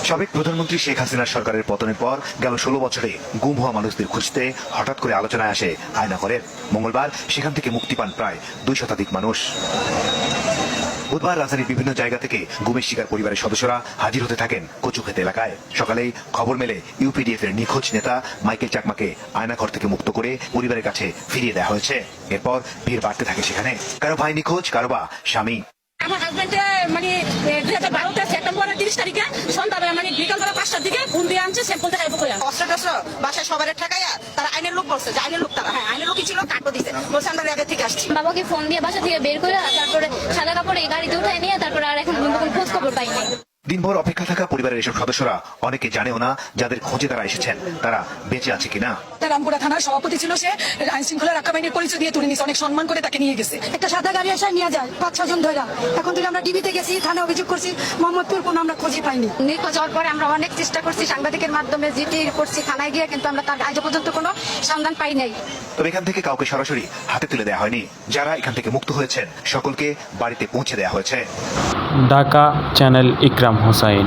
সাবেক প্রধানমন্ত্রী শেখ হাসিনার সরকারের পতনের পর গেল ১৬ বছরে গুম হওয়া মানুষদের খুঁজতে হঠাৎ করে আলোচনায় আসে আয়নাঘরের। মঙ্গলবার সেখান থেকে মুক্তি পান প্রায় ২ শতাধিক মানুষ। বুধবার রাজধানীর বিভিন্ন জায়গা থেকে গুমের শিকার পরিবারের সদস্যরা হাজির হতে থাকেন কচুক্ষেত এলাকায়। সকালেই খবর মেলে ইউপিডিএফ এর নিখোঁজ নেতা মাইকেল চাকমাকে আয়নাঘর থেকে মুক্ত করে পরিবারের কাছে ফিরিয়ে দেওয়া হয়েছে। এরপর ভিড় বাড়তে থাকে সেখানে। কারো ভাই নিখোঁজ, কারো বা স্বামী। আমার হাজবেন্ডে মানে 2012 সেপ্টেম্বরের 30 তারিখে সন্ধ্যাবেলা মানে বিকালবেলা 5টার দিকে ফোন দিয়ে আনছে স্যাম্পল থেকে আইবো কইয়া অস্ত্র টস্ত্র বাসায় সবার ঠেকাইয়া তারা আইনের লোক বলছে যে আইনের লোক তারা আইনের লোকই ছিল, কাটো দিছে বলছে আমরা আগে থেকে আসছি। বাবাকে ফোন দিয়ে বাসা থেকে বের করে তারপরে সাদা কাপড়ে গাড়িতে উঠায় নিয়ে তারপরে আর এখন কোনো খোঁজ খবর পাইনি। দিনভর অপেক্ষা থাকা পরিবারের এসব সদস্যরা অনেকে জানেও না যাদের খোঁজে তারা এসেছেন তারা বেঁচে আছে কিনা। রামপুরা থানার সভাপতি ছিল, সে আইন শৃঙ্খলা রক্ষা বাহিনীর পরিচয় দিয়ে তুলে নিয়েছে, অনেক সম্মান করে তাকে নিয়ে গেছে। একটা সাদা গাড়ি এসে নিয়ে যায় ৫-৬ জন ধরে। এখন থেকে আমরা ডিবিতে গেছি, থানায় অভিযোগ করছি, মোহাম্মদপুর কোনো আমরা খোঁজই পাইনি। নিখোঁজ হওয়ার পরে আমরা অনেক চেষ্টা করছি, সাংবাদিকের মাধ্যমে জিডি করছি, থানায় গিয়ে, কিন্তু আমরা তার আজ পর্যন্ত কোনো সন্ধান পাই নাই। তবে এখান থেকে কাউকে সরাসরি হাতে তুলে দেওয়া হয়নি। যারা এখান থেকে মুক্ত হয়েছেন সকলকে বাড়িতে পৌঁছে দেওয়া হয়েছে। ঢাকা চ্যানেল ইকরাম হোসাইন।